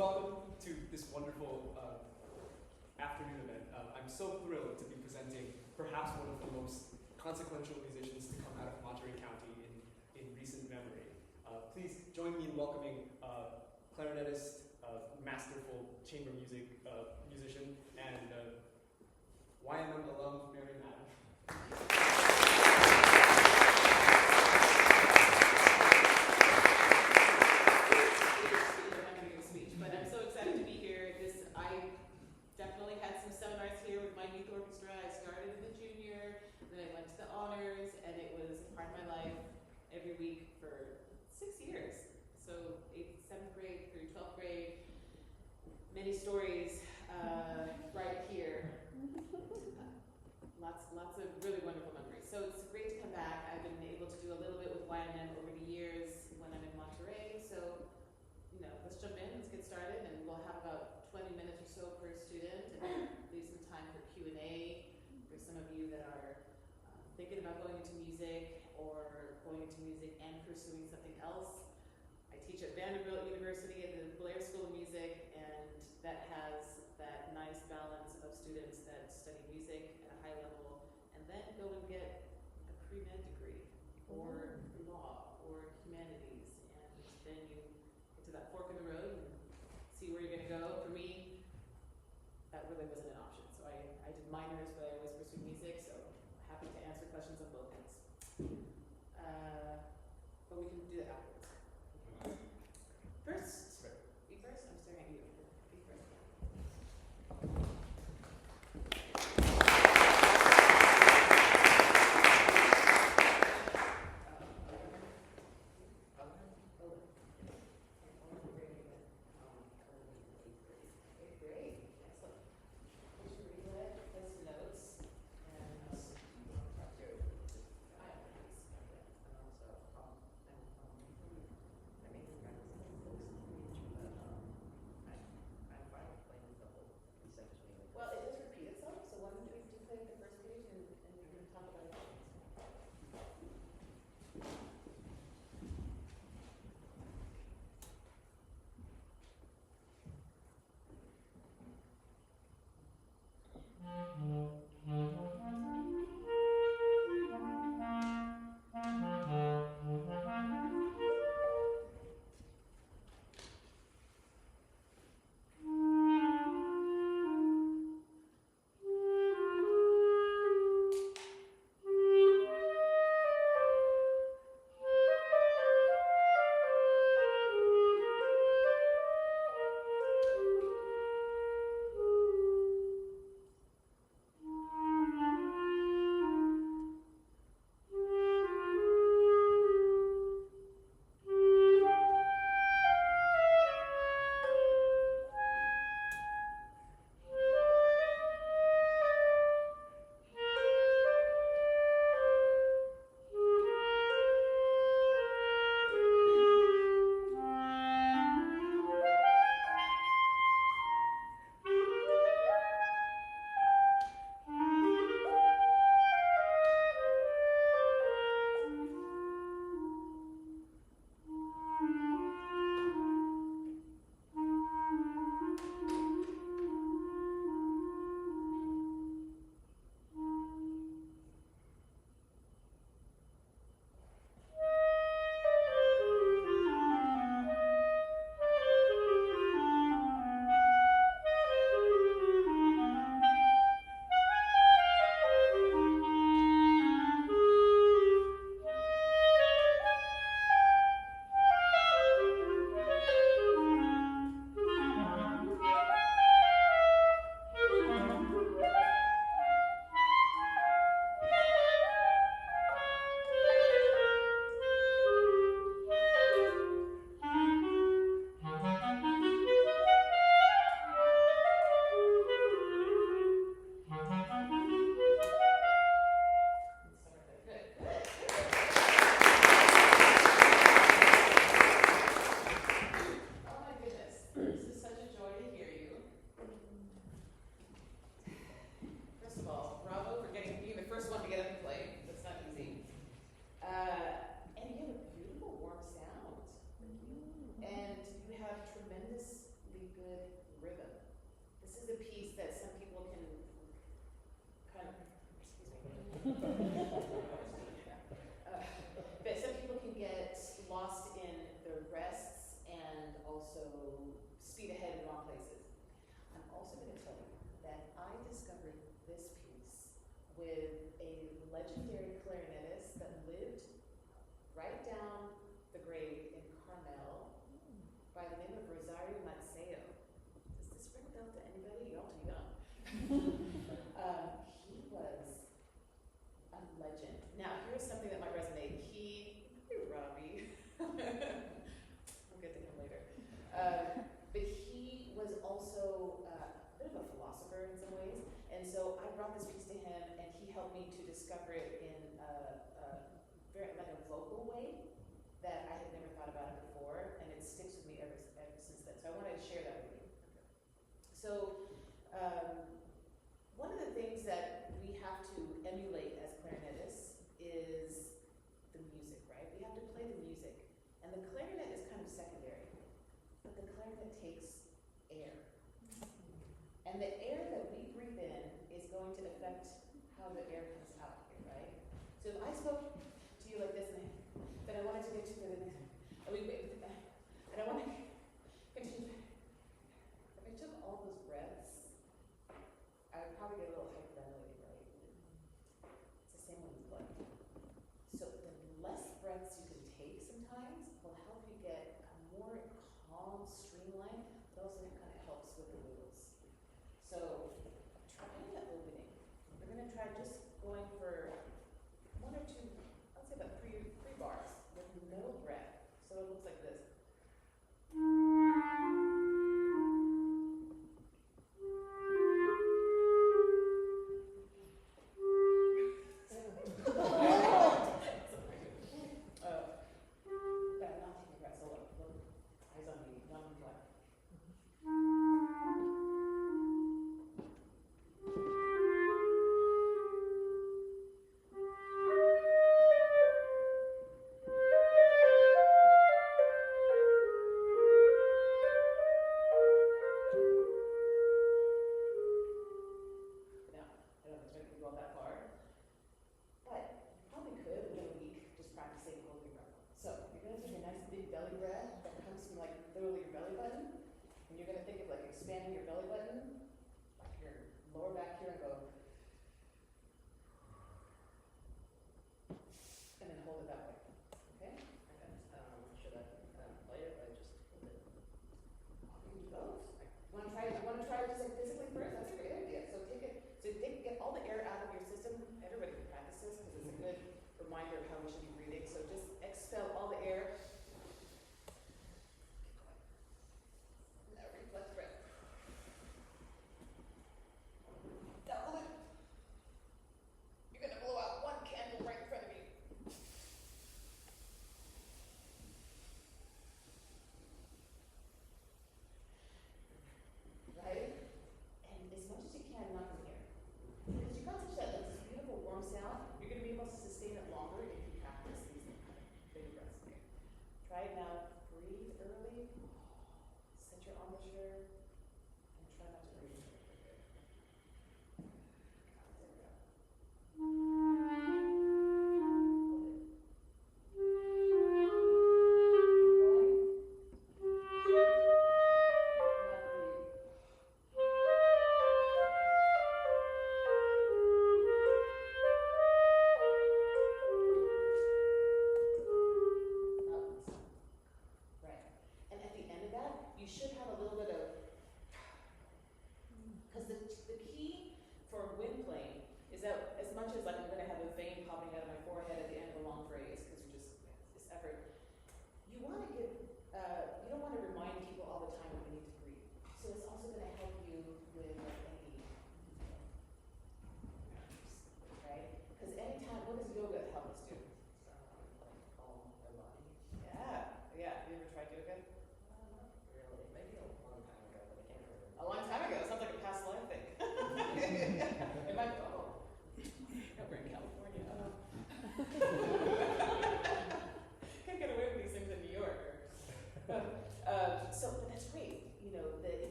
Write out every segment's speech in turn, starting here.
welcome to this wonderful afternoon event. I'm so thrilled to be presenting perhaps one of the most consequential musicians to come out of Monterey County in recent memory. Please join me in welcoming clarinetist, masterful chamber music musician, and YMM alum Mariam Adam. Orchestra. I started in the junior, then I went to the honors, and it was part of my life every week for 6 years. So 7th grade through 12th grade, many stories right here. Lots of really wonderful memories. So it's great to come back. I've been able to do a little bit with YMM over the years when I'm in Monterey. So, let's jump in, let's get started, and we'll have about 20 minutes or so per student, and leave some time for Q&A for some of you that are thinking about going into music or going into music and pursuing something else. I teach at Vanderbilt University at the Blair School of Music, and that has that nice balance of students that study music at a high level and then go and get a pre-med degree or law or humanities, and then you get to that fork in the road and see where you're going to go. For me, that really wasn't an option. So I did minors, but I always pursued music, so happy to answer questions on both ends. But we can do that afterwards. First, be first. I'm staring at you. Be first. a piece that some people can kind of, but some people can get lost in the rests and also speed ahead in wrong places. I'm also going to tell you that I discovered this piece with a legendary clarinetist that lived right down the grade in Carmel by the name of Rosario Mazzeo. Does this ring a bell to anybody? Y'all too young. He was a legend. Now, here's something that might resonate. Robbie. We'll get to him later. But he was also a bit of a philosopher in some ways. And so I brought this piece to him, and he helped me to discover it in very like a vocal way that I had never thought about it before, and it sticks with me ever since then. So I wanted to share that with you. So one of the things that we have to emulate as clarinetists is the music, right? We have to play the music, and the clarinet is kind of secondary, but the clarinet takes air, and the air that we breathe in is going to affect how the air comes out here, right? So if I spoke to you like this, and then I wanted to get to the next, and I want to continue. If I took all those breaths, I would probably get a little hyperventilated, right? It's the same with blood. So the less breaths you can take sometimes will help you get a more calm streamline, but also kind of helps with the wiggles. So try the opening. We're going to try just going for one or two, I'd say about three bars with no breath. So it looks like this.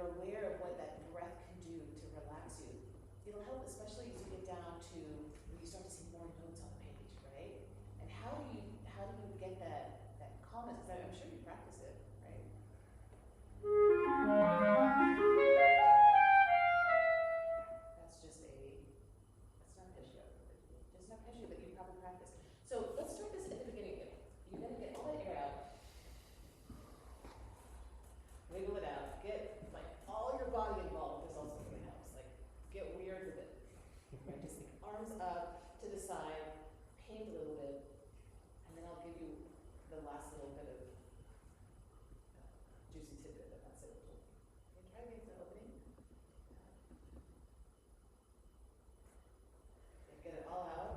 you're aware of what that breath can do to relax you, it'll help, especially as you get down to when you start to see more notes on the page, right? And how do you get that calmness? Because I'm sure you practice it, right? That's not an issue. Just not an issue, but you probably practice. So let's start this at the beginning again. You're gonna get all that air out. Wiggle it out. Get like all your body involved. This also really helps. Like get weird with it. Right? Just like arms up to the side, paint a little bit, and then I'll give you the last little bit of juicy tidbit that that's it. Okay, try to get the opening. Yeah, get it all out.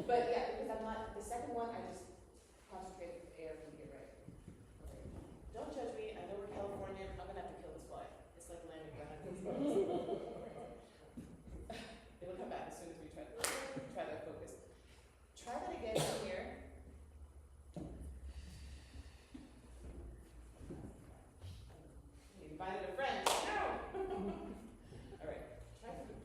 But yeah, because I'm not, the second one, I just concentrate with air from here, right? Okay. Don't judge me, I know we're Californian, I'm gonna have to kill this fly. It's like landing behind these flies. It'll come back as soon as we try that focus. Try that again from here. You invited a friend, no! All right, try from here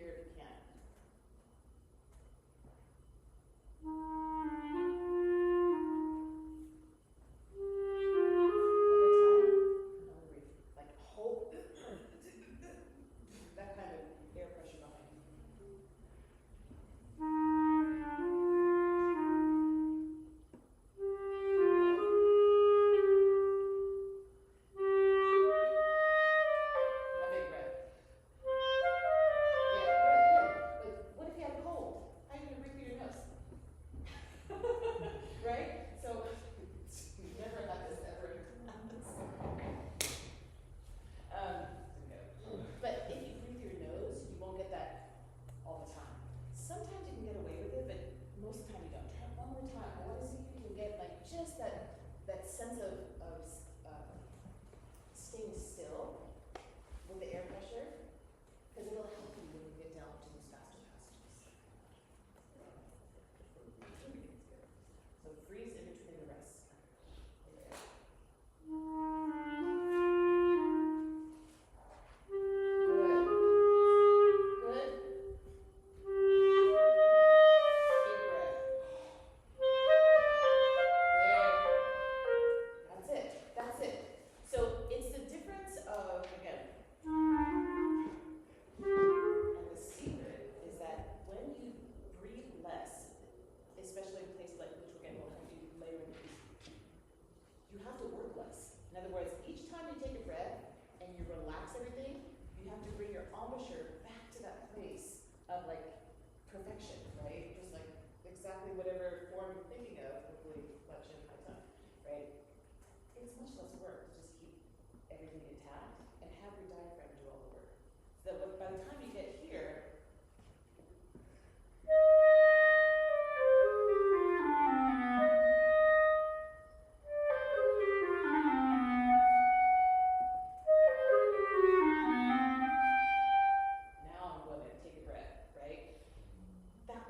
if you can.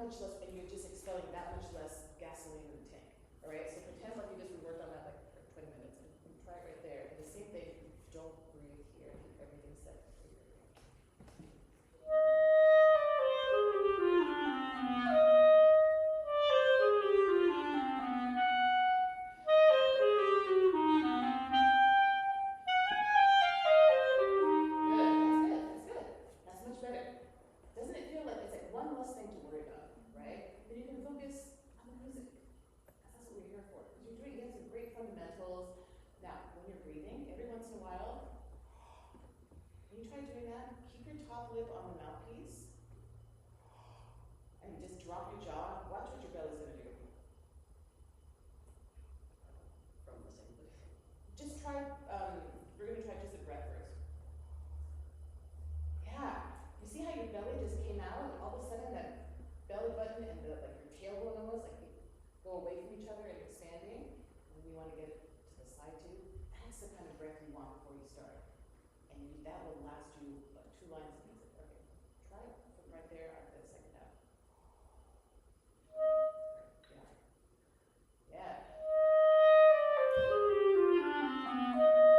much less, and you're just expelling that much less gasoline in the tank. All right, so pretend like you just worked on that like for 20 minutes, and try it right there. And the same thing, don't breathe here, keep everything set. Lip on the mouthpiece, and just drop your jaw. Watch what your belly's gonna do. From the same place. Just try. We're gonna try just a breath first. Yeah. You see how your belly just came out, and all of a sudden that belly button and the like your tailbone almost like they go away from each other and expanding. And then you want to get it to the side too. That's the kind of breath you want before you start, and that will last you 2 lines. Try it from right there after the second half. Yeah. Yeah.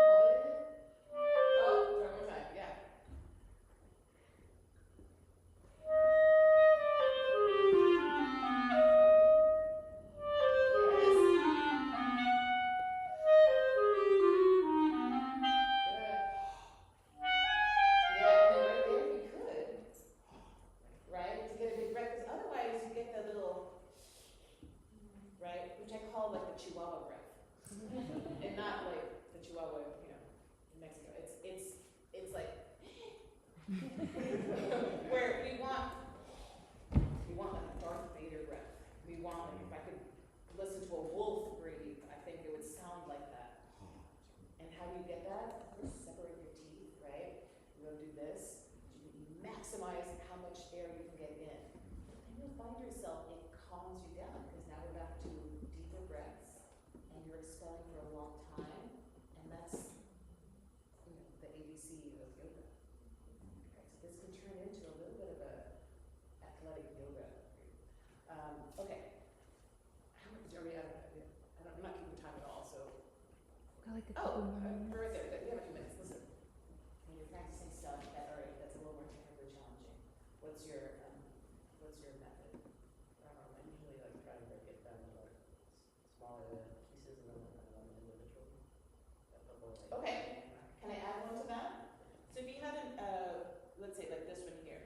Hold it. Oh, try one more time. Yeah. Right there. We have a few minutes. Listen, when you're practicing stuff that's a little more technically challenging, what's your method? I usually like try to break it down into like smaller pieces and then like one individual. Okay. Can I add one to that? So if you had an let's say like this one here.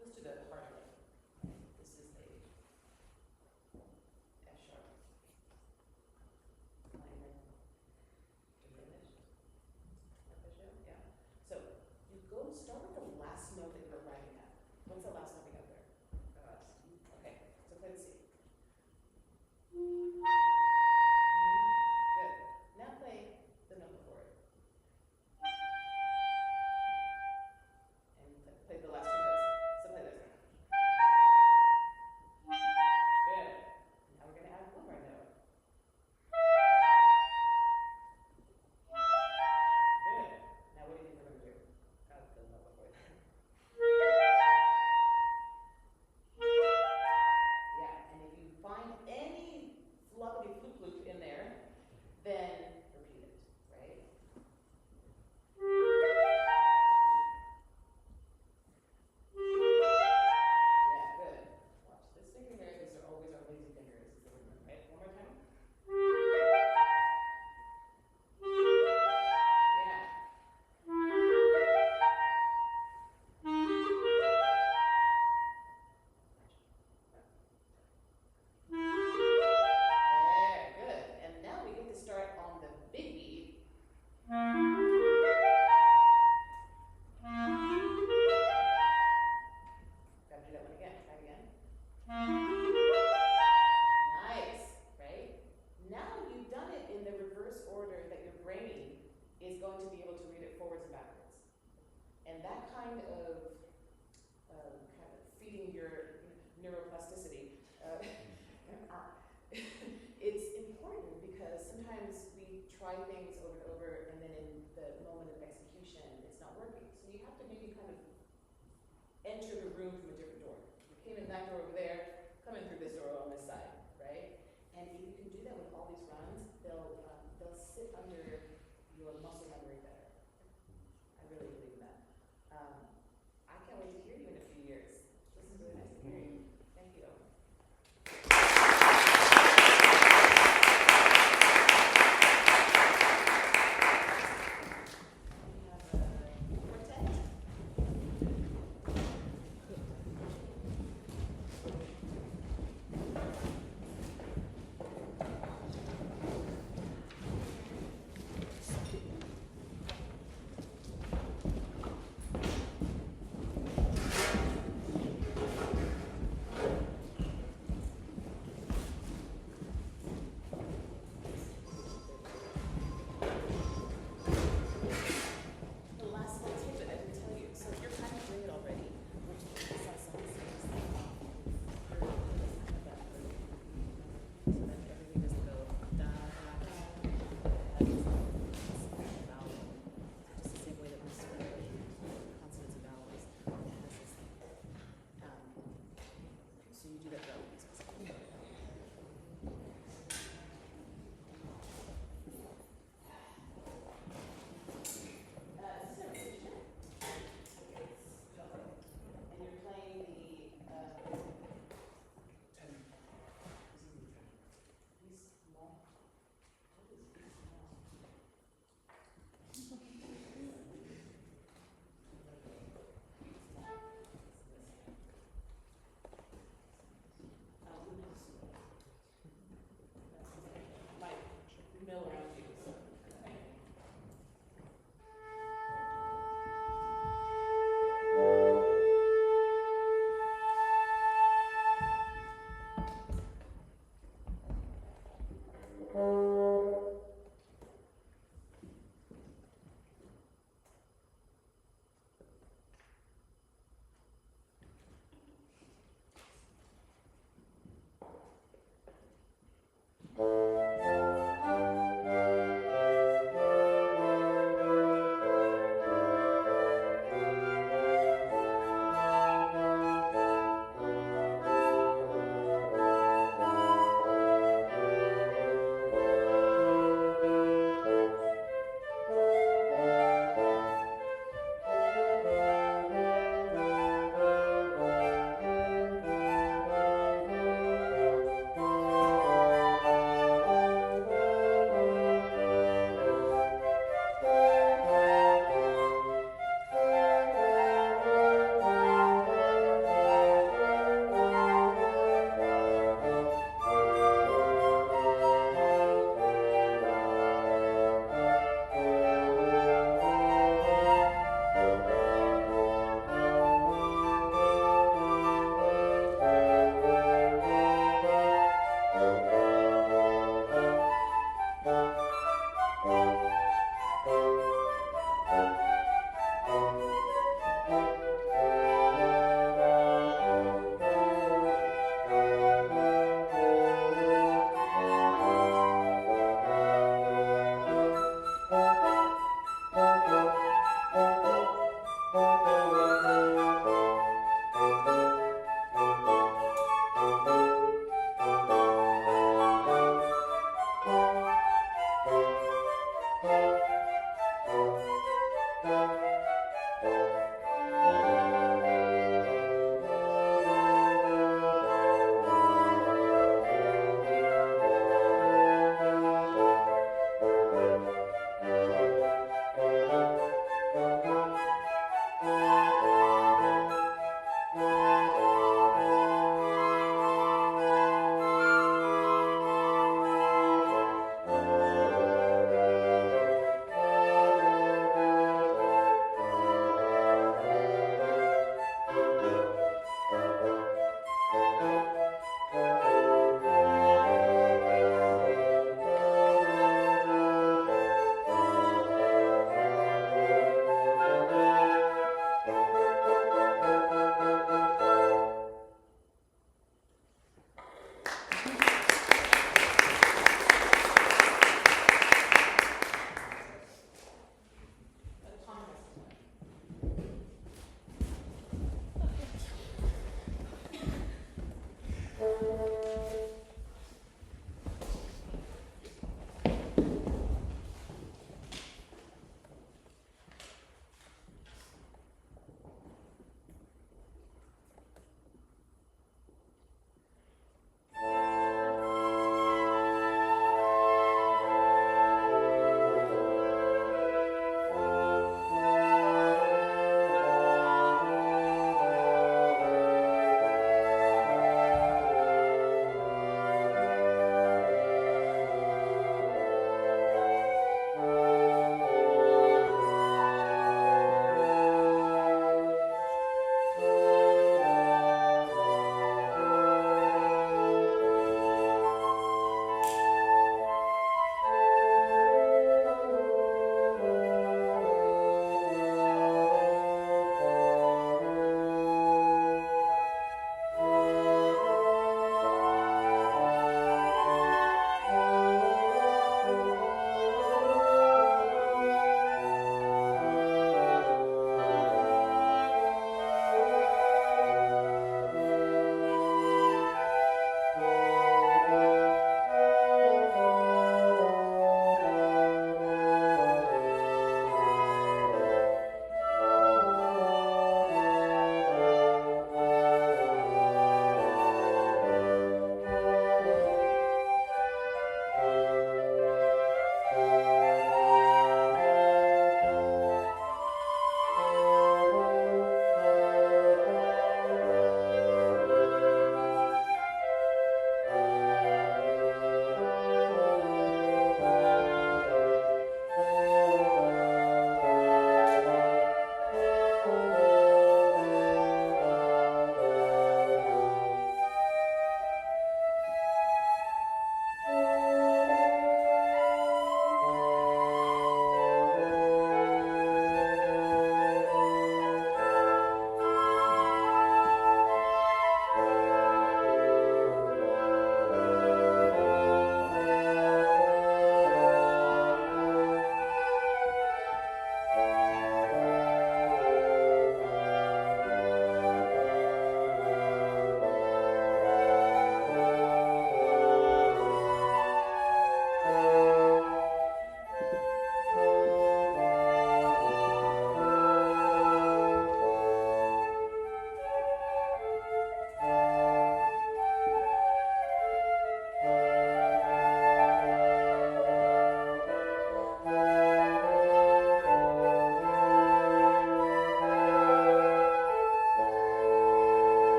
Let's do the harder one. This is the F sharp. Yeah. So you start with the last note that you're writing at. What's the last note we got there? Okay. So play the C. Good. Now play the note before it. And play the last 2 notes. So play this. Good. Now we're going to add one more note. Good. Now what do you think we're going to do? Add the note before that. Yeah, and if you find any flubbity flute in there, then repeat it, right? Yeah, good. Watch this finger here. These are always our lazy fingers. Right? One more time. Yeah. There, good. And now we get to start on the big beat. Gotta do that one again. Try it again. Nice, right? Now you've done it in the reverse order that your brain is going to be able to read it forwards and backwards. And that kind of feeding your neuroplasticity, it's important because sometimes we try things over and over and then in the moment of execution it's not working. So you have to maybe kind of enter the room from a different door.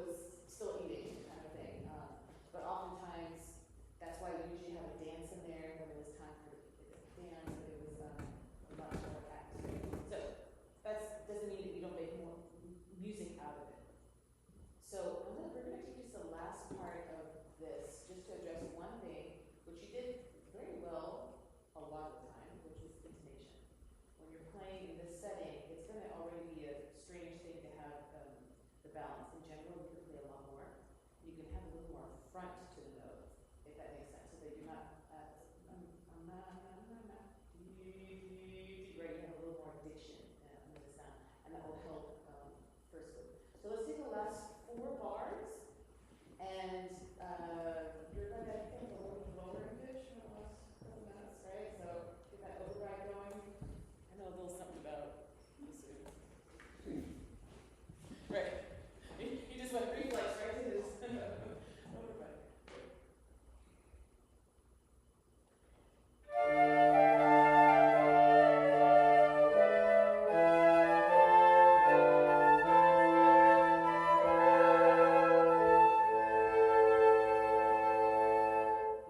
was still eating kind of thing. But oftentimes, that's why we usually have a dance in there when it was time for the dance. It was a much more atmosphere. So that doesn't mean that you don't make more music out of it. So we're going to take just the last part of this, just to address one thing, which you did very well a lot of the time, which was intonation. When you're playing in this setting, it's going to already be a strange thing to have the balance. In general, you can play a lot more. You can have a little more front to the note, if that makes sense, so that you're not right. You have a little more diction in the sound, and that will help first group. So let's take the last 4 bars, and you're going to think a little lower in pitch for the last couple minutes, right? So get that override going. I know a little something about this. Right. You just went reflex right to this override.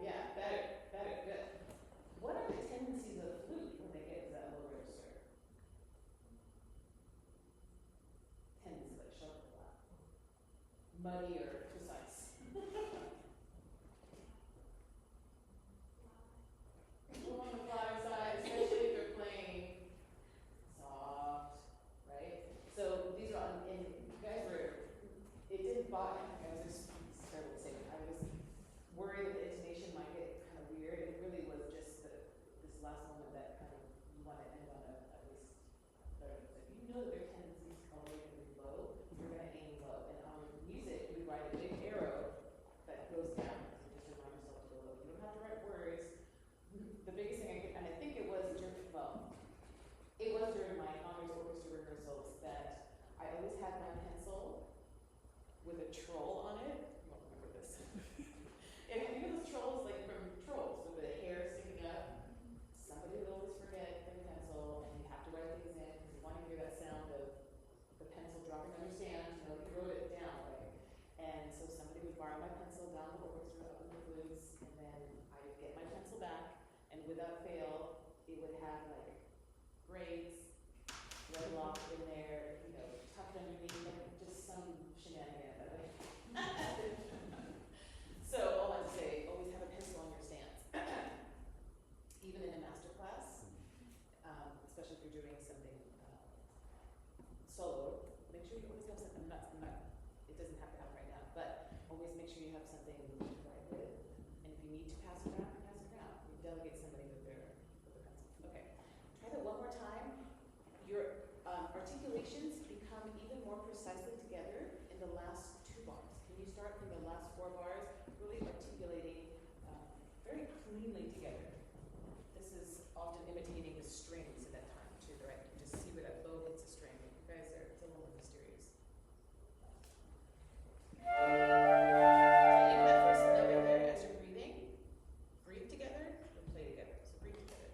Yeah, better, good. What are the tendencies of the flute when they get to that low register? Tendencies like sharp a lot. Muddy or precise. Go on the flatter side, especially if you're playing soft, right? So these are on, and you guys were, it didn't bother, I was just, it's terrible to say, but I was worried that the intonation might get kind of weird. It really was just this last moment that kind of, you want to end on at least, if you know that their tendencies already going to be low, you're going to aim low. And on music, we write a big arrow that goes down, so just remind yourself to go low. You don't have to write words. The biggest thing I could, and I think it was during my honors orchestra rehearsals that I always had my pencil with a troll on it. You won't remember this. And you know those trolls, like from Trolls, with the hair sticking up? Somebody would always forget their pencil, and you have to write things in because you want to hear that sound of the pencil dropping on your stand. You know, you wrote it down, right? And so somebody would borrow my pencil down the orchestra up in the flutes, and then I would get my pencil back, and without fail, it would have like grades, red lock in there, you know, tucked underneath, like just some shenanigans. So all I have to say, always have a pencil on your stands. Even in a masterclass, especially if you're doing something solo, make sure you always have something. It doesn't have to happen right now, but always make sure you have something to write with. And if you need to pass it around, pass it around. You delegate somebody with the pencil. Okay, try that one more time. Your articulations become even more precisely together in the last 2 bars. Can you start from the last 4 bars, really articulating very cleanly together? This is often imitating the strings at that time too, right? You just see where that bow hits a string. You guys are, it's a little mysterious. Even that first note right there, as you're breathing, breathe together and play together. So breathe together.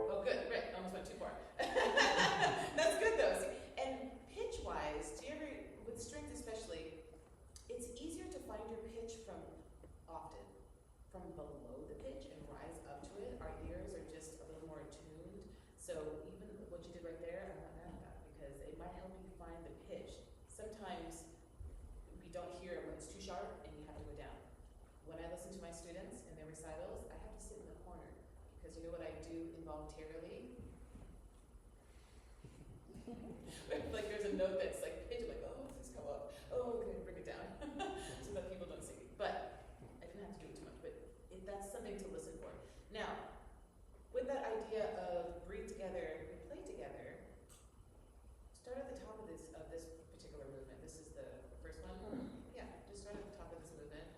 Oh, good, right, almost went too far. That's good though. See, and pitch-wise, do you ever, with strings especially, it's easier to find your pitch from below the pitch and rise up to it. Our ears are just a little more attuned. So even what you did right there, I'm not mad at that because it might help you find the pitch. Sometimes we don't hear it when it's too sharp and you have to go down. When I listen to my students in their recitals, I have to sit in the corner because you know what I do involuntarily? Like there's a note that's like pitch, like, oh, does this go up? Oh, okay, bring it down. So that people don't see me. But I didn't have to do it too much, but that's something to listen for. Now, with that idea of breathe together and play together, start at the top of this particular movement. This is the first one. Yeah, just start at the top of this movement.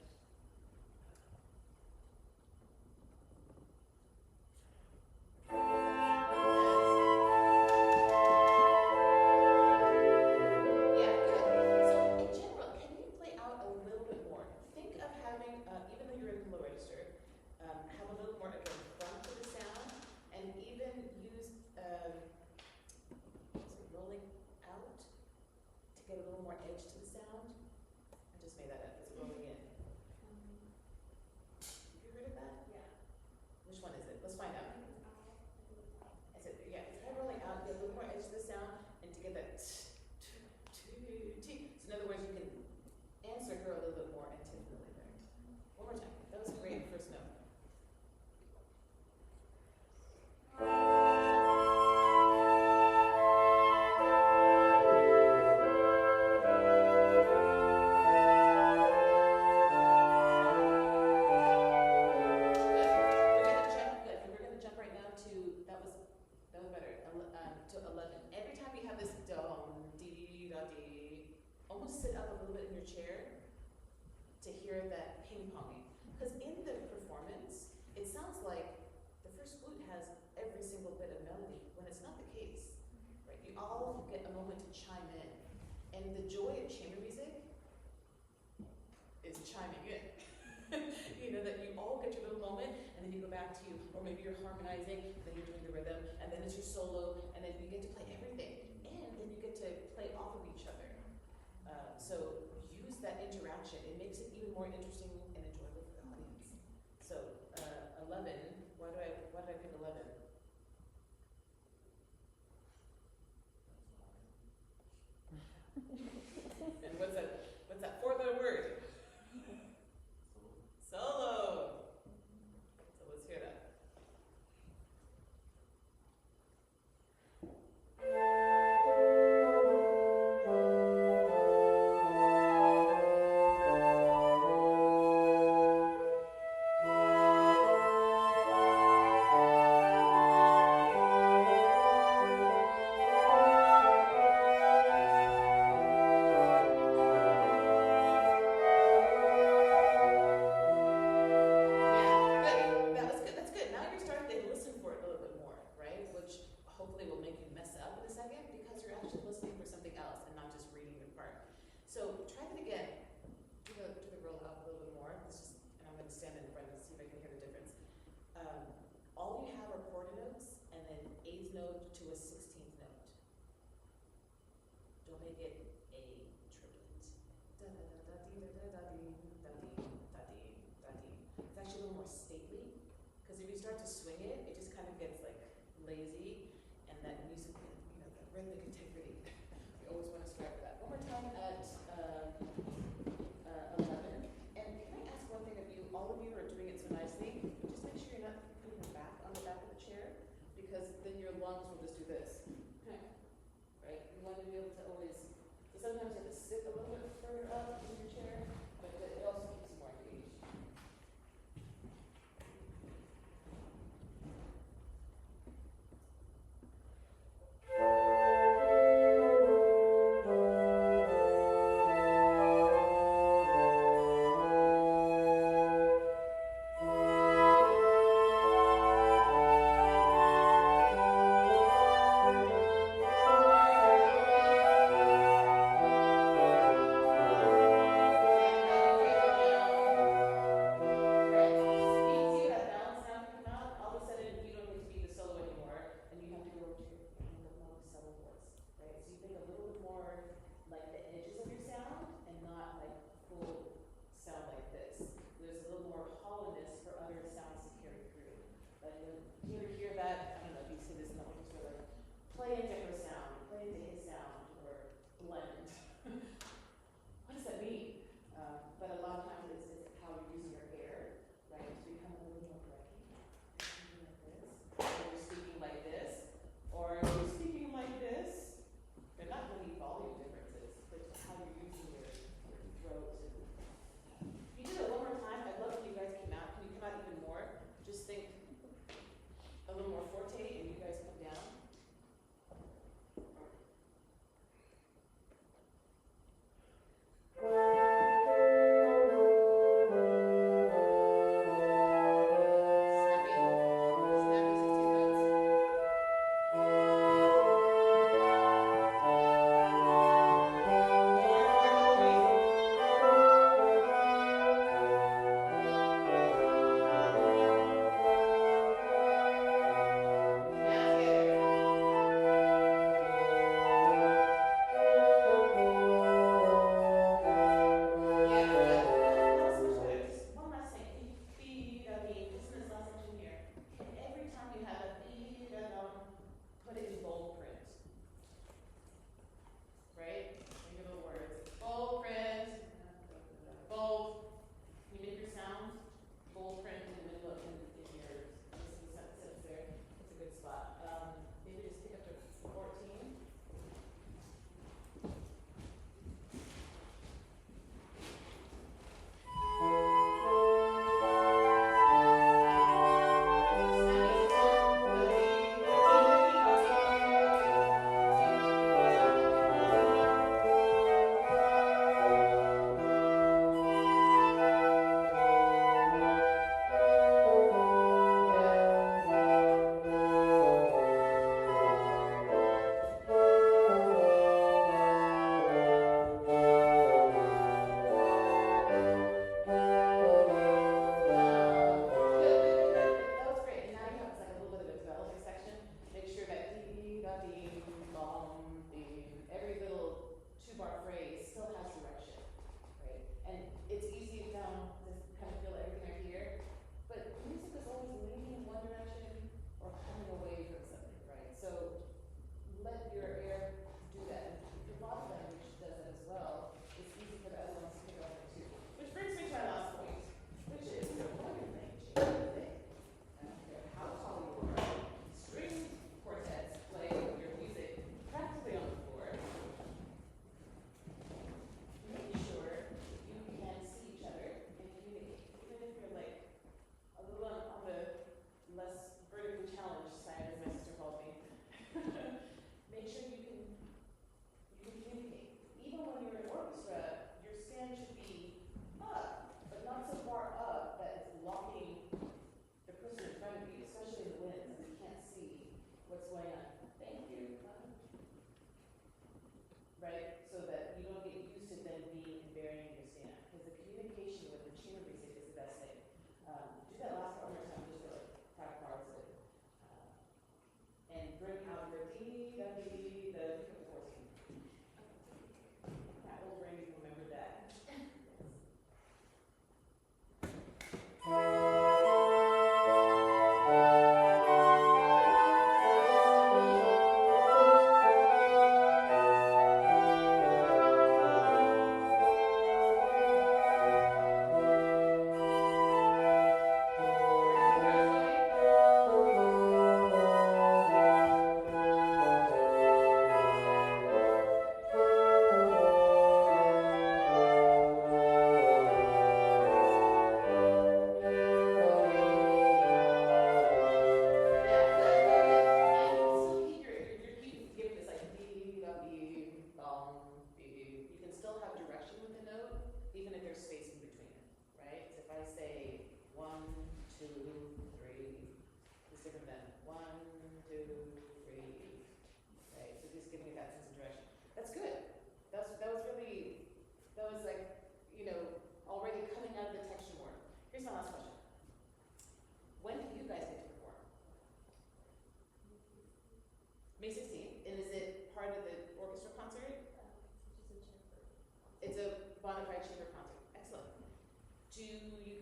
get a little more edge to the sound. I just made that up, it's rolling in. Have you heard of that? Yeah. Which one is it? Let's find out. I said, yeah, it's kind of rolling out, get a little more edge to the sound, and to get that t. So in other words, you can answer her a little bit more antiphonally there. One more time. That was a great first note. Harmonizing, then you're doing the rhythm, and then it's your solo, and then you get to play everything, and then you get to play off of each other. So use that interaction. It makes it even more interesting and enjoyable for the audience. So 11. Why did I pick 11? And what's that four-letter word? Solo. So let's hear that.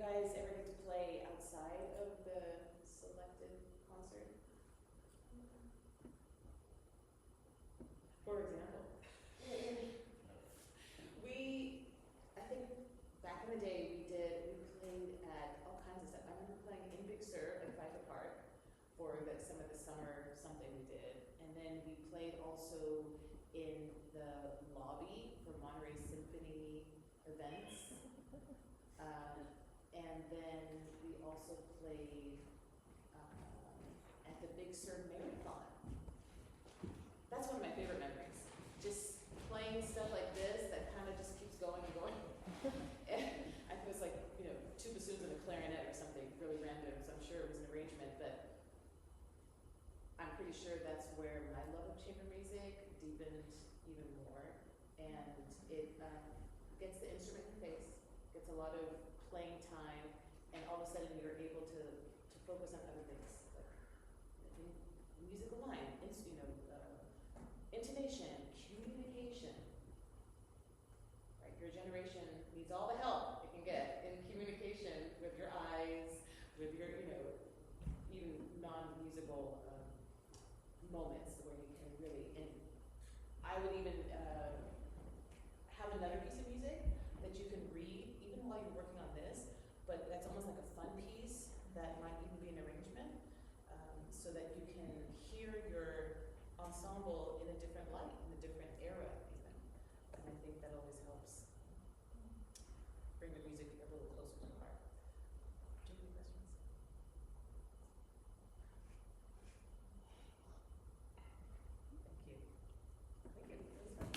guys ever get to play outside of the selected concert? For example, I think back in the day we played at all kinds of stuff. I remember playing in Big Sur at Feir Park for some of the summer something we did. And then we played also in the lobby for Monterey Symphony events. And then we also played at the Big Sur Marathon. That's one of my favorite memories. Just playing stuff like this that kind of just keeps going and going. And I think it was like, 2 bassoons and a clarinet or something really random, so I'm sure it was an arrangement, but I'm pretty sure that's where my love of chamber music deepened even more. And it gets the instrument in the face, gets a lot of playing time, and all of a sudden you're able to focus on other things, like musical line, intonation, communication. Right, your generation needs all the help it can get in communication with your eyes, with your, even non-musical moments where you can really, and I would even have another piece of music that you can read even while you're working on this, but that's almost like a fun piece that might even be an arrangement, so that you can hear your ensemble in a different light, in a different era even. And I think that always helps bring the music a little closer to the heart. Do you have any questions? Thank you. Thank you. That was fun.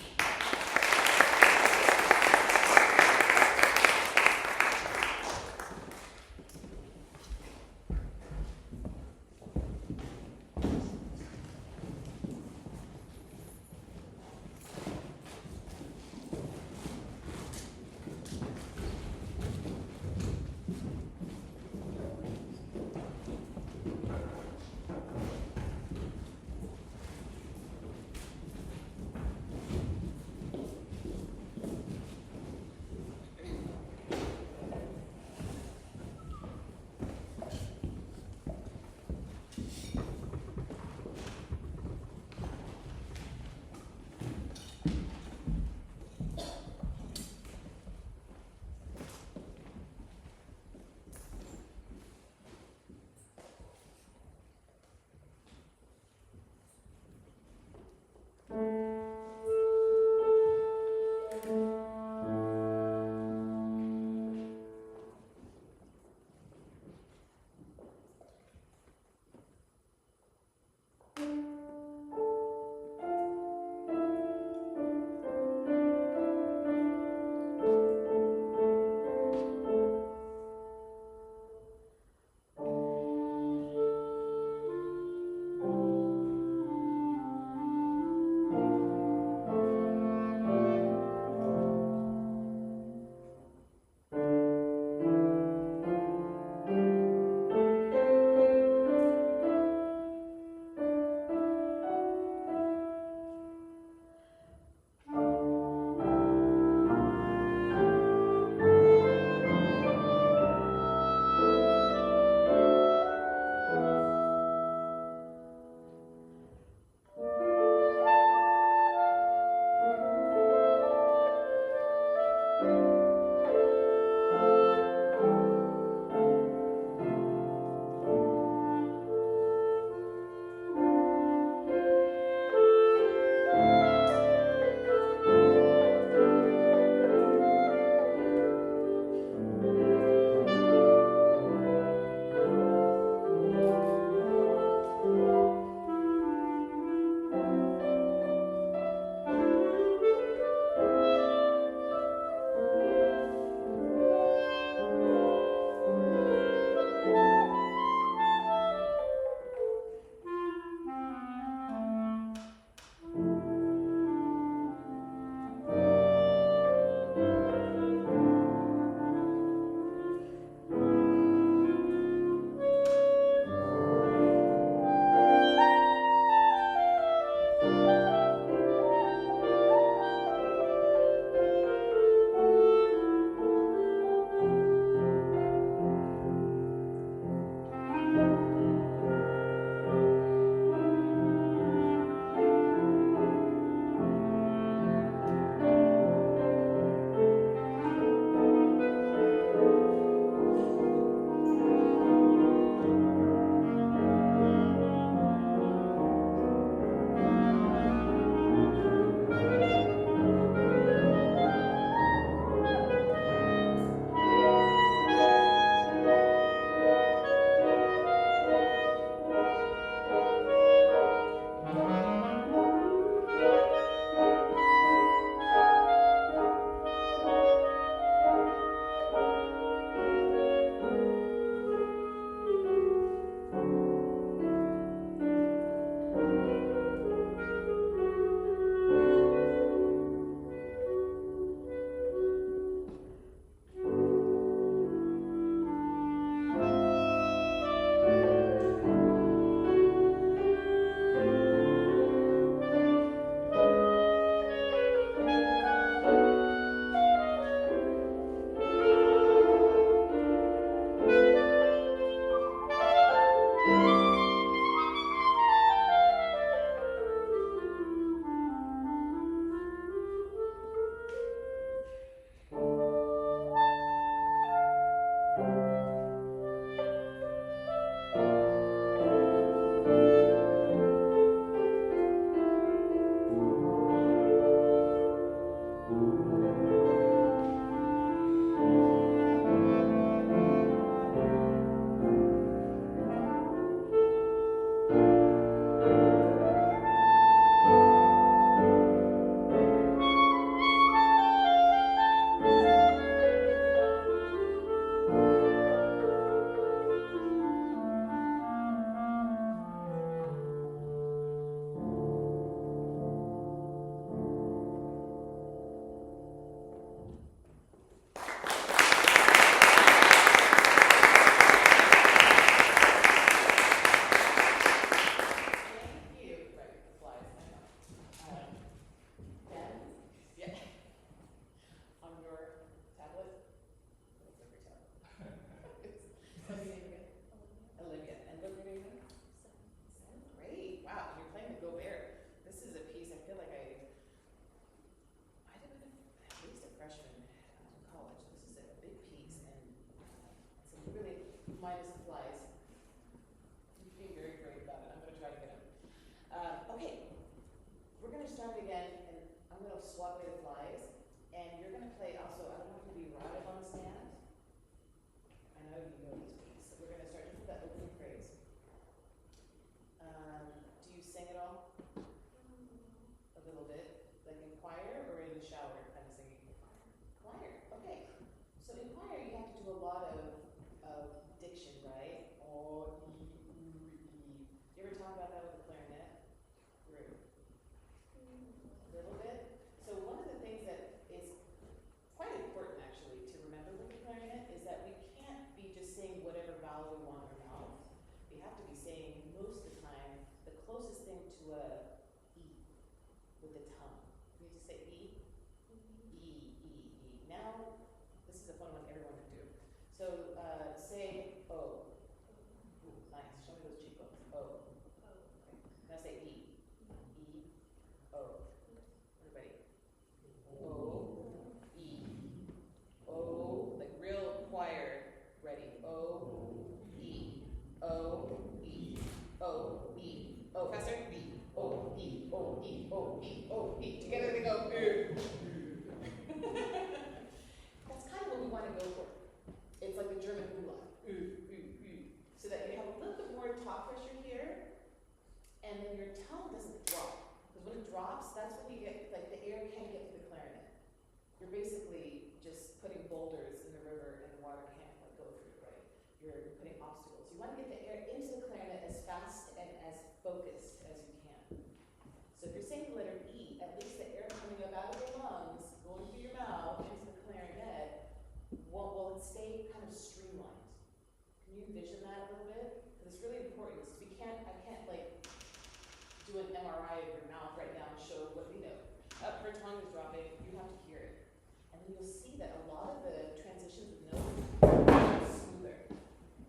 you'll see that a lot of the transitions with notes are smoother.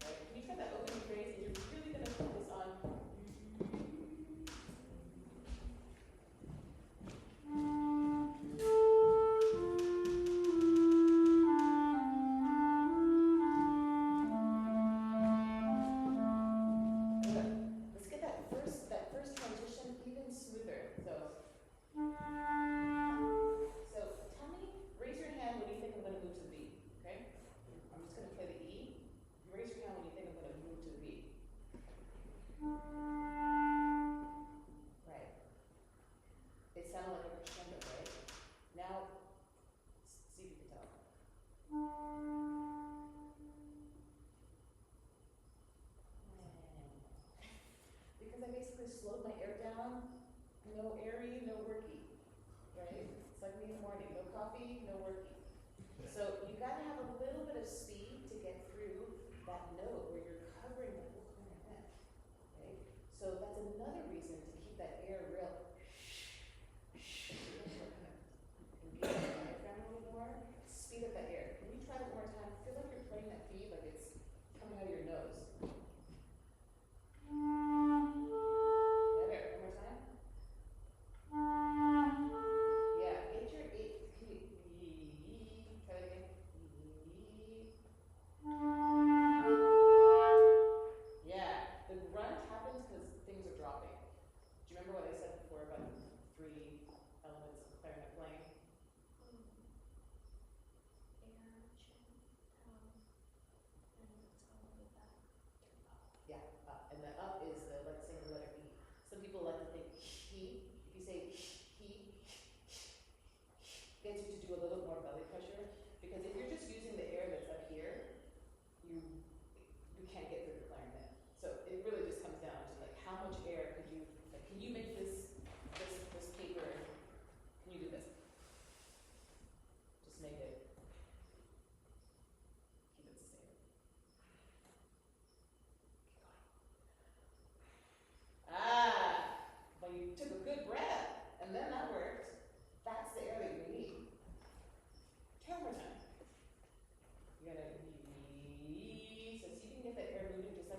Right? Can you try that opening phrase? And you're really going to focus on. Let's get that first transition even smoother. So tell me, raise your hand when you think I'm going to move to the B. Okay? I'm just going to play the E. Raise your hand when you think I'm going to move to the B. Right. It sounded like a crescendo, right? Now, see if you can tell. Because I basically slowed my air down. No airy, no worky. Right? It's like me in the morning. No coffee, no worky. So you got to have a little bit of speed to get through that note where you're covering the whole clarinet. Right? So that's another reason to keep that air real. Engage the diaphragm a little more. Speed up that air. Can you try that one more time? Feel like you're playing that B like it's coming out of your nose. Better. One more time. Yeah, get your eight. Try that again. Yeah, the grunt happens because things are dropping. Do you remember what I said before about the 3 elements of clarinet playing? Yeah, up. And the up is the, like saying the letter E. Some people like to think he. If you say he, gets you to do a little more belly pressure. Because if you're just using the air that's up here, you can't get through the clarinet. So it really just comes down to like how much air could you, like can you make this paper, can you do this? Just make it, keep it sustainable. Well you took a good breath, and then that worked. That's the air that you need. Try one more time. You gotta so see if you can get that air moving just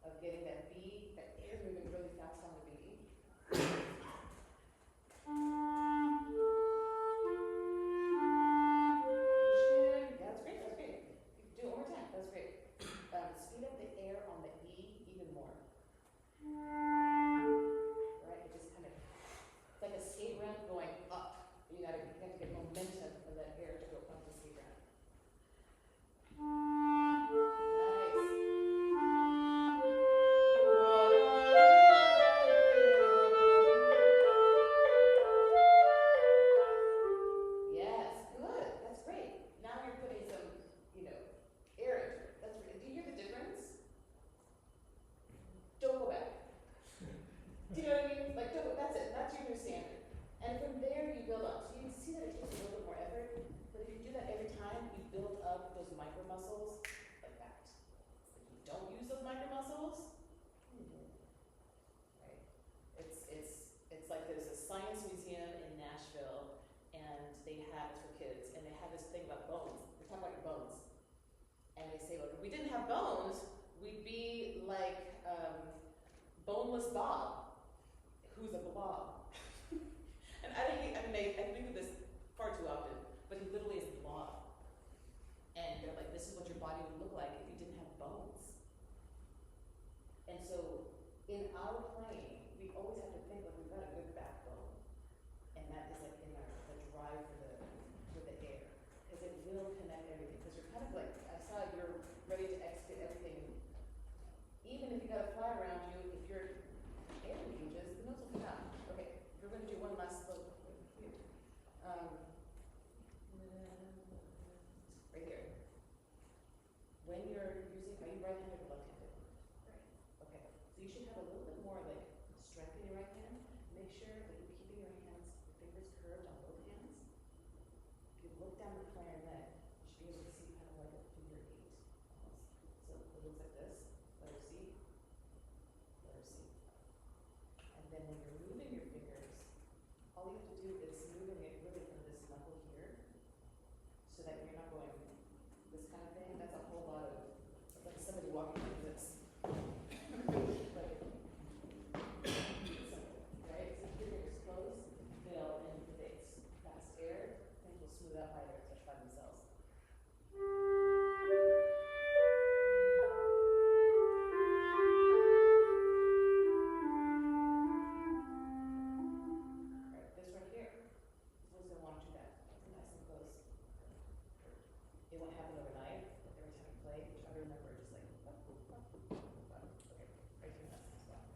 of getting that B, that air moving really fast on the B. That's great, that's great. Do it one more time, that's great. Speed up the air on the E even more. Right, it just kind of, it's like a skate ramp going up. You have to get momentum of that air to go up the skate ramp. Boneless Bob, who's a blob. And I think of this far too often, but he literally is a blob. And they're like, this is what your body would look like if you didn't have bones. And so in our playing, we always have to think like we've got a good backbone. And that is like in the drive for the air. Because it will connect everything. Because you're kind of like, I saw you're ready to exit everything. Even if you got a fly around you, if your air engages, the notes will come out. Okay, we're going to do one last little here. Right here. When you're using, are you right-handed or left-handed? Right. Okay, so you should have a little bit more like strength in your right hand. Make sure that you're keeping your hands, your fingers curved on both hands. If you look down the clarinet, you should be able to see kind of like a figure 8 almost. So it looks like this. Letter C, letter C. And then when you're moving your fingers, all you have to do is moving it really from this knuckle here, so that you're not going this kind of thing. That's a whole lot of, like somebody walking like this. Right? So keep your fingers closed, fill in the bass. Fast air, things will smooth out by themselves. It won't happen overnight. Every time you play, try to remember just like, okay, right here, that's the spot.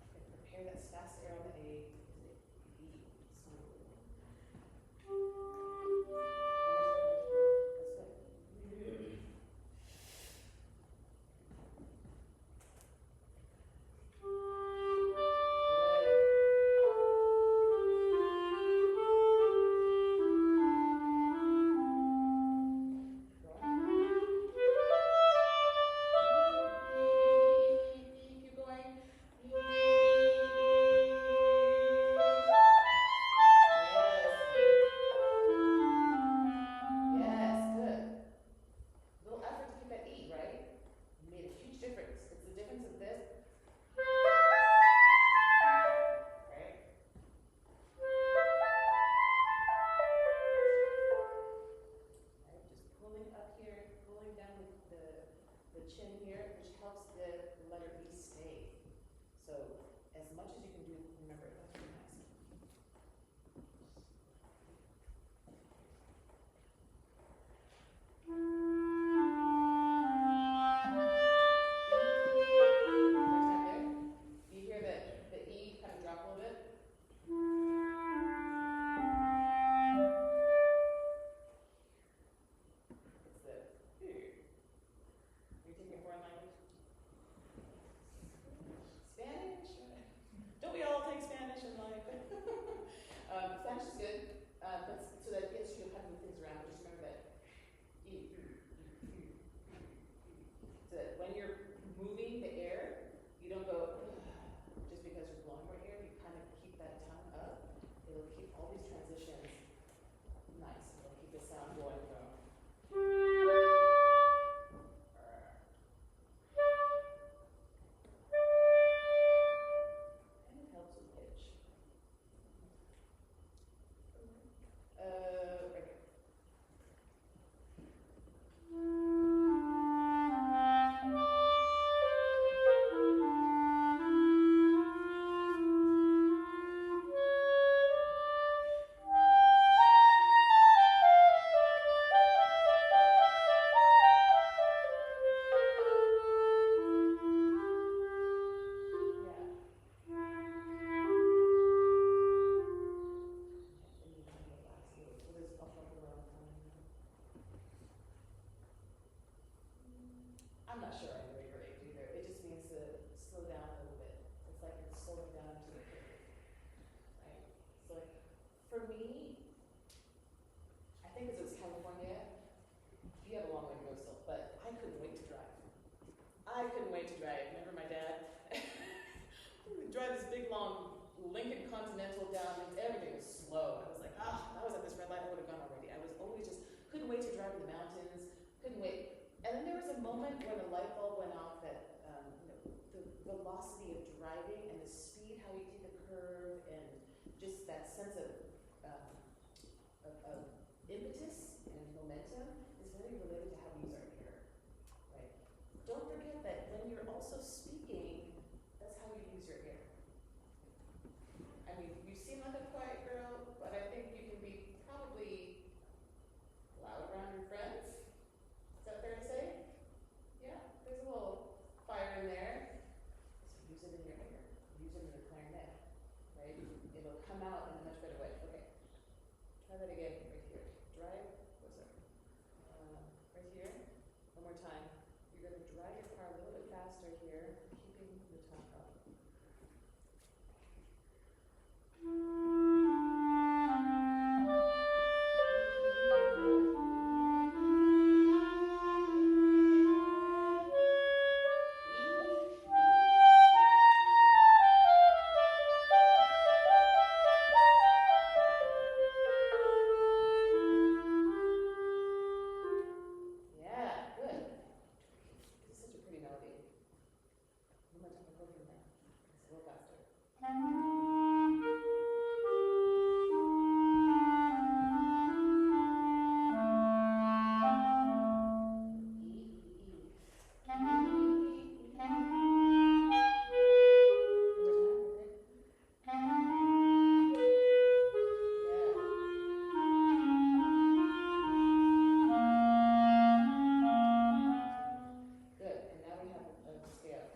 Okay, prepare that fast air on the A, B, smooth. That's good. I'm not sure I know your age either. It just means to slow down a little bit. It's like it's slowing down to the curve, right? So like, for me, I think because it was California, you have a long way to go still, but I couldn't wait to drive. I couldn't wait to drive. Remember my dad? We would drive this big, long Lincoln Continental down, and everything was slow. I was like, if I was at this red light, I would have gone already. I was always just, couldn't wait to drive in the mountains, couldn't wait. And then there was a moment when a light bulb went off that, the velocity of driving and the speed, how we take a curve, and just that sense of impetus and momentum is very related to how we use our ear, right? Don't forget that when you're also speaking, that's how you use your ear. I mean, you seem like a quiet girl, but I think you can be probably loud around your friends. Is that fair to say? Yeah, there's a little fire in there. So use it in your ear. Use it in the clarinet, right? It'll come out in a much better way. Okay. Try that again right here. Drive. What's that? Right here. One more time. You're going to drive your car a little bit faster here, keeping the tone up. Yeah, good. This is such a pretty melody. One more time, I'll go from there. It's a little faster. Good, and now we have a scale.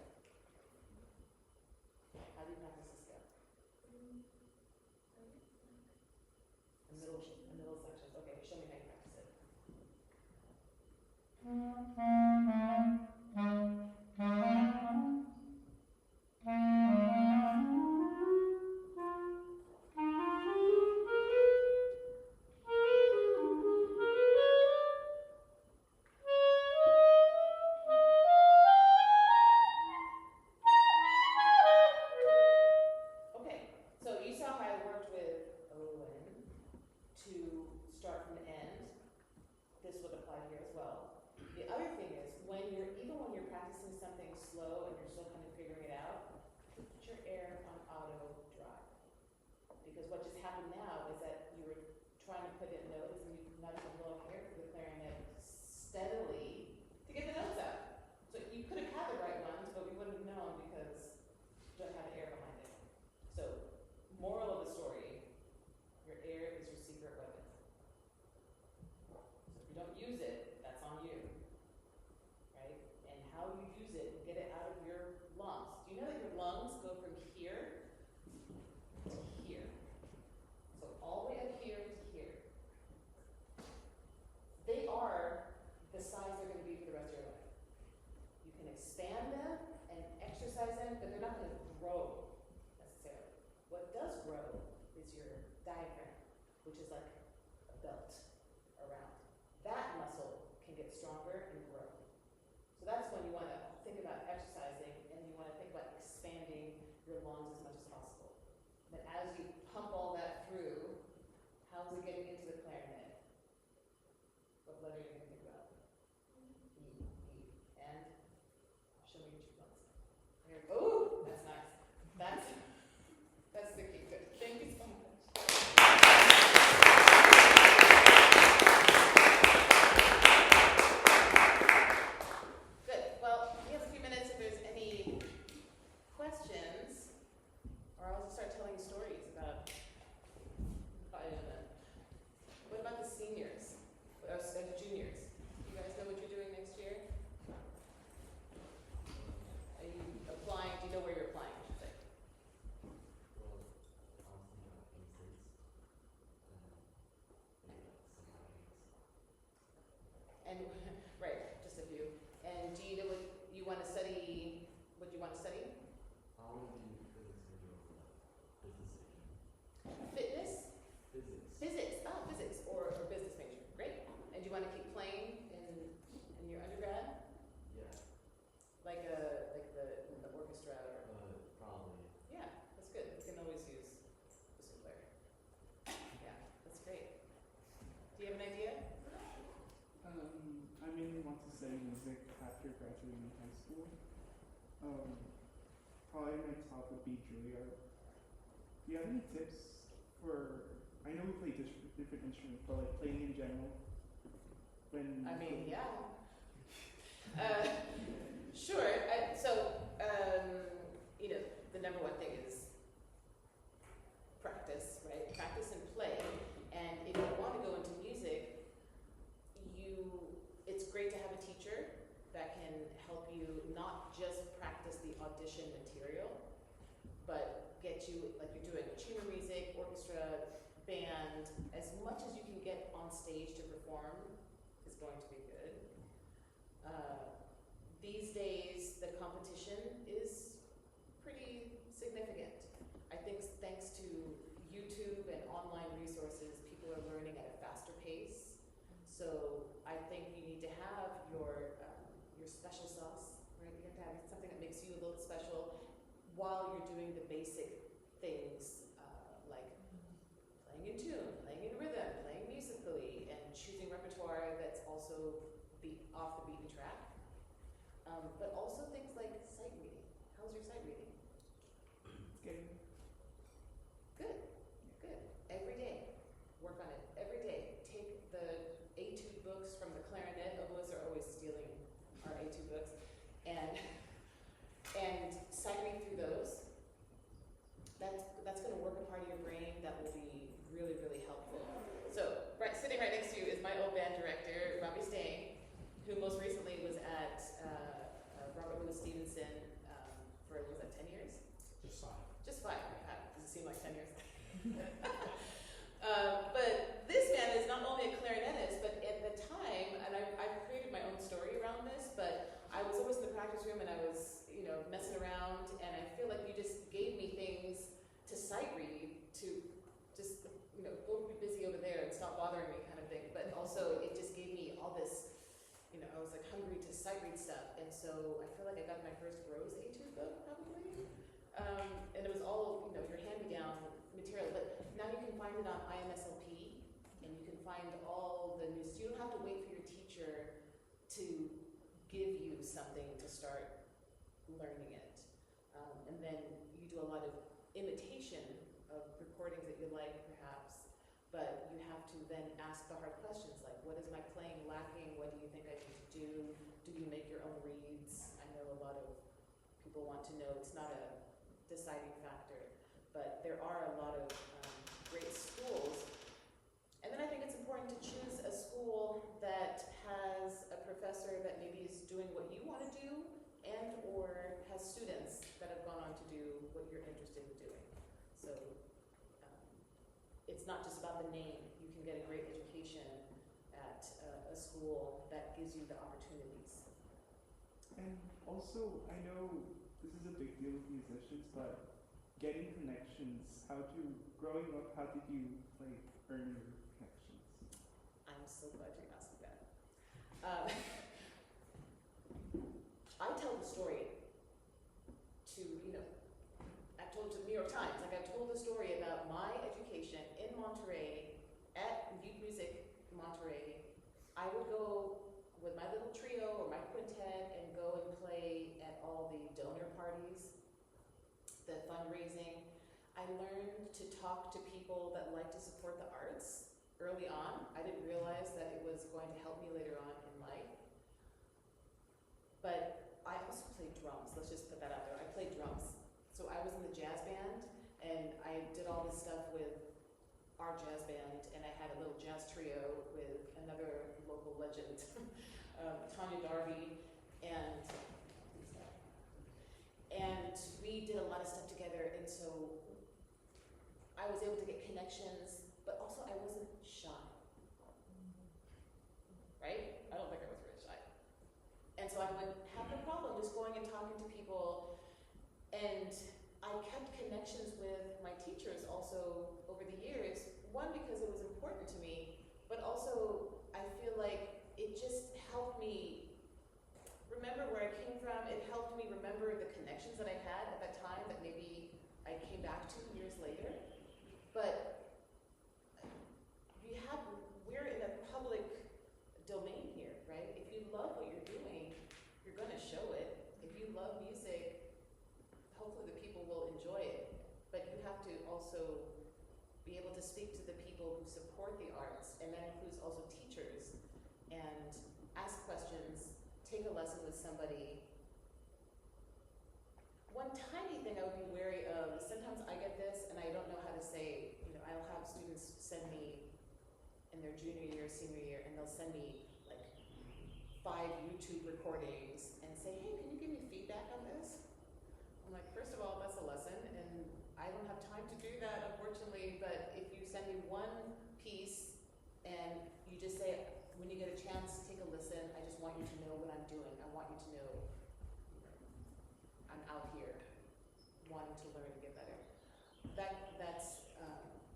How do you practice the scale? The middle sections. Okay, show me how you practice it. Okay, so you saw how I worked with Owen to start from the end. This would apply here as well. The other thing is, even when you're practicing something slow and you're still kind of figuring it out, put your air on auto drive. Because what just happened now is that you were trying to put in notes and you not even blow air for the clarinet steadily to get the notes out. So you could have had the right ones, but we wouldn't have known because you don't have the air behind it. So, moral of the story, your air is your secret weapon. So if you don't use it, that's on you, right? And how you use it, get it out of your lungs. Do you know that your lungs go from here to here? So all the way up here to here. They are the size they're going to be for the rest of your life. You can expand them and exercise them, but they're not going to grow necessarily. What does grow is your diaphragm, which is like a belt around. That muscle can get stronger and grow. So that's when you want to think about exercising and you want to think about expanding your lungs as much as possible. But as you pump all that through, how is it getting into the clarinet? What letter are you going to think about? E. And show me your two lungs. Oh, that's nice. That's the key. Good. Thank you so much. Good. Well, we have a few minutes if there's any questions, or I'll just start telling stories about YMM. What about the seniors? The juniors? You guys know what you're doing next year? Are you applying? Do you know where you're applying, I should say? And right, just a few. And do you know what wanted to study music after graduating high school. Probably my top would be Juilliard. Do you have any tips for? I know we play different instruments, but like playing in general. When I mean, yeah. Sure. You know, the number one thing is practice, right? Practice and play. And if you want to go into music, it's great to have a teacher that can help you not just practice the audition material, but get you, like you're doing chamber music, orchestra, band, as much as you can get on stage to perform is going to be good. These days, the competition is pretty significant. I think thanks to YouTube and online resources, people are learning at a faster pace. So I think you need to have your special sauce, right? You have to have something that makes you a little special while you're doing the basic things like playing in tune, playing in rhythm, playing musically, and choosing repertoire that's also off the beaten track. But also things like sight reading. How's your sight reading? It's getting Good. Every day. Work on it. Every day. Take the etude books from the clarinet. Oboes are always stealing our etude books. And sight read through those. That's going to work a part of your brain that will be really, really helpful. So, sitting right next to you is my old band director, Ramirez, who most recently was at Robert Louis Stevenson for, was that 10 years? Just five. Does it seem like 10 years? But this man is not only a clarinetist, but at the time, and I've created my own story around this, but I was always in the practice room and I was, messing around, and I feel like you just gave me things to sight read to just, go be busy over there and stop bothering me kind of thing. But also, it just gave me all this, I was like hungry to sight read stuff, and so I feel like I got my first Rose etude book probably. And it was all, your hand-me-down material, but now you can find it on IMSLP, and you can find all the news. You don't have to wait for your teacher to give you something to start learning it. And then you do a lot of imitation of recordings that you like, perhaps, but you have to then ask the hard questions, like, what is my playing lacking? What do you think I need to do? Do you make your own reads? I know a lot of people want to know. It's not a deciding factor, but there are a lot of great schools. And then I think it's important to choose a school that has a professor that maybe is doing what you want to do and or has students that have gone on to do what you're interested in doing. So it's not just about the name. You can get a great education at a school that gives you the opportunities. And also, I know this is a big deal with musicians, but getting connections, growing up, how did you earn your connections? I'm so glad you asked that. I tell the story to, I've told to the New York Times, I've told the story about my education in Monterey, at Youth Music Monterey. I would go with my little trio or my quintet and go and play at all the donor parties, the fundraising. I learned to talk to people that like to support the arts early on. I didn't realize that it was going to help me later on in life. But I also played drums. Let's just put that out there. I played drums. So I was in the jazz band, and I did all this stuff with our jazz band, and I had a little jazz trio with another local legend, Tanya Darby, and we did a lot of stuff together, and so I was able to get connections, but also I wasn't shy, right? I don't think I was very shy. And so I would have no problem just going and talking to people, and I kept connections with my teachers also over the years, one because it was important to me, but also I feel like it just helped me remember where I came from. It helped me remember the connections that I had at that time that maybe I came back to years later. But we're in a public domain here, right? If you love what you're you love music, hopefully the people will enjoy it. But you have to also be able to speak to the people who support the arts, and that includes also teachers, and ask questions, take a lesson with somebody. One tiny thing I would be wary of is sometimes I get this and I don't know how to say, I'll have students send me in their junior year, senior year, and they'll send me like 5 YouTube recordings and say, hey, can you give me feedback on this? I'm like, first of all, that's a lesson, and I don't have time to do that, unfortunately, but if you send me one piece and you just say, when you get a chance, take a listen, I just want you to know what I'm doing. I want you to know I'm out here wanting to learn and get better.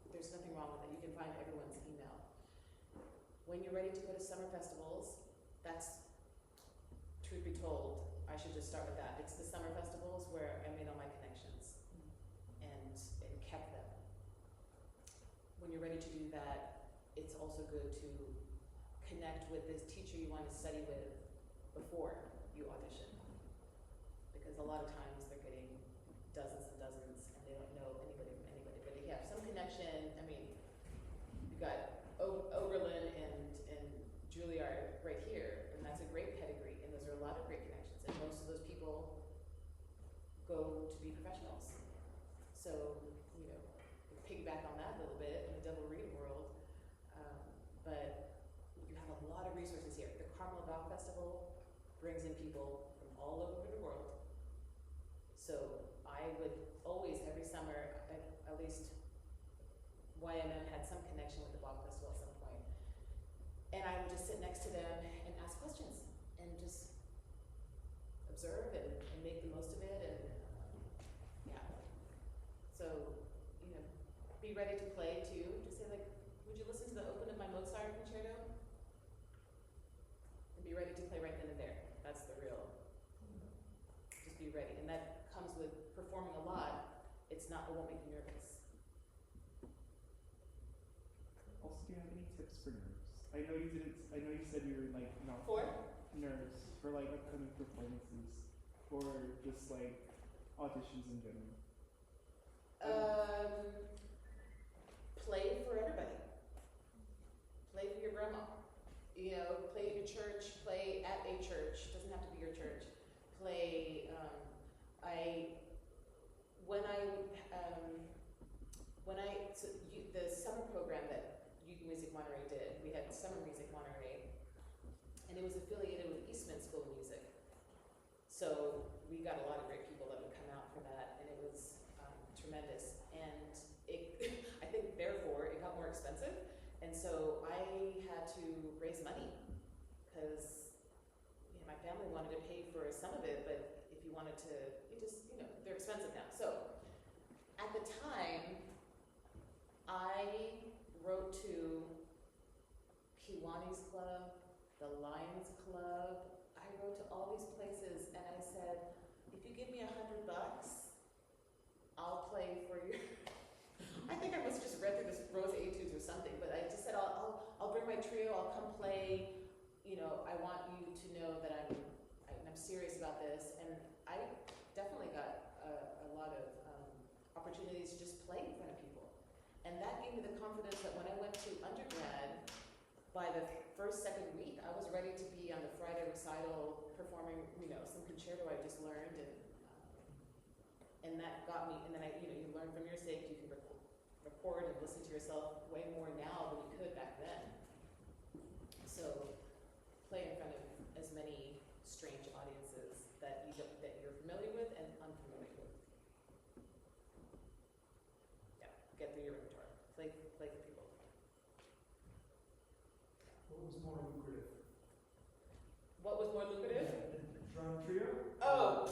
There's nothing wrong with it. You can find everyone's email. When you're ready to go to summer festivals, that's, truth be told, I should just start with that. It's the summer festivals where I made all my connections and kept them. When you're ready to do that, it's also good to connect with this teacher you want to study with before you audition. Because a lot of times they're getting dozens and dozens and they don't know anybody from anybody. But if you have some connection, I mean, you've got Oberlin and Juilliard right here, and that's a great pedigree, and those are a lot of great connections. And most of those people go to be professionals. So, piggyback on that a little bit in the double reed world. But you have a lot of resources here. The Carmel Valve Festival brings in people from all over the world. So I would always, every summer, at least YMM had some connection with the Bach Festival at some point. And I would just sit next to them and ask questions and just observe and make the most of it. And yeah. So, be ready to play too. Just say like, would you listen to the open of my Mozart concerto? And be ready to play right then and there. That's the real. Just be ready. And that comes with performing a lot. It won't make you nervous. Also, do you have any tips for nerves? I know you said you were like not For? nerves for like upcoming performances or just like auditions in general. Play for everybody. Play for your grandma. Play at your church, play at a church. Doesn't have to be your church. Play, the summer program that Youth Music Monterey did, we had Summer Music Monterey, and it was affiliated with Eastman School of Music. So we got a lot of great people that would come out for that, and it was tremendous. And I think therefore it got more expensive, and so I had to raise money because my family wanted to pay for some of it, but if you wanted to, they're expensive now. So at the time, I wrote to Kiwani's Club, the Lions Club. I wrote to all these places, and I said, if you give me $100, I'll play for you. I think I must have just read through this Rose Etudes or something, but I just said, I'll bring my trio, I'll come play. I want you to know that I'm serious about this. And I definitely got a lot of opportunities to just play in front of people. And that gave me the confidence that when I went to undergrad, by the second week, I was ready to be on the Friday recital performing, some concerto I just learned, and that got me. And then you learn from your mistakes. You can record and listen to yourself way more now than you could back then. So play in front of as many strange audiences that you're familiar with and unfamiliar with. Yeah, get through your repertoire. Play for people. What was more lucrative? What was more lucrative? The drum trio? Oh.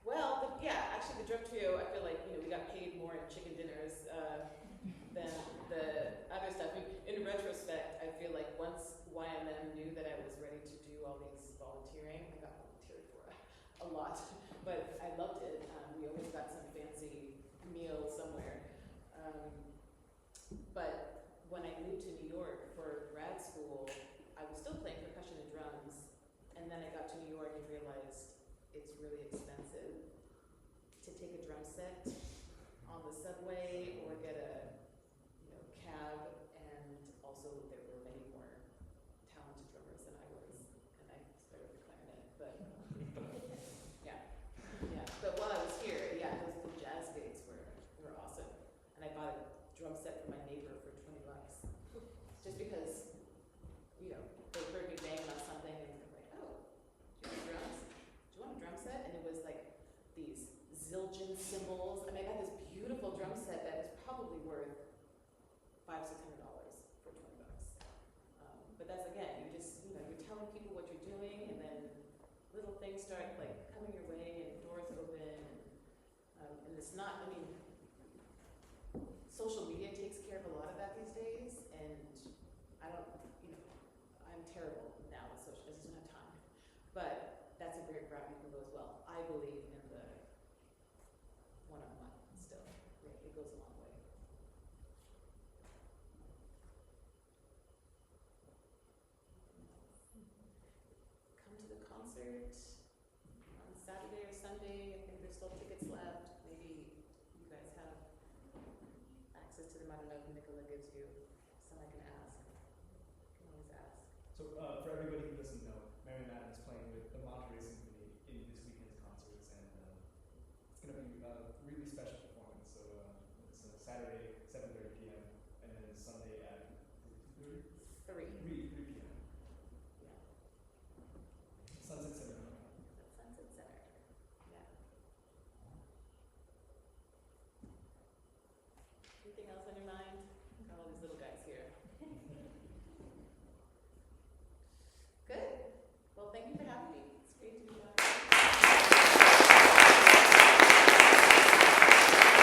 Well, actually the drum trio, I feel like, we got paid more in chicken dinners than the other stuff. In retrospect, I feel like once YMM knew that I was ready to do all these volunteering, I got volunteered for a lot, but I loved it. We always got some fancy meal somewhere. But when I moved to New York for grad school, I was still playing percussion and drums, and then I got to New York and realized it's really expensive to take a drum set on the subway or get a cab, and also there were many more talented drummers than I was, and I was better with the clarinet, but yeah. But while I was here, those jazz gigs were awesome, and I bought a drum set for my neighbor for $20, just because they heard me banging on something and they're like, oh, do you want drums? Do you want a drum set? And it was like these zildjian cymbals. I mean, I got this beautiful drum set that is probably worth $500-600 for $20. But that's, again, you're telling people what you're doing, and then little things start like coming your way and doors open, and it's not. I mean, social media takes care of a lot of that these days, and I don't. I'm terrible now with social. I just don't have time. But that's a great route you can go as well. I believe in the one-on-one still. It goes a long way. Come to the concert on Saturday or Sunday. I think there's still tickets left. Maybe you guys have access to them. I don't know if Nicola gives you some I can ask. You can always ask. So for everybody who doesn't know, Mariam Adam is playing with the Monterey Symphony in this weekend's concerts, and it's going to be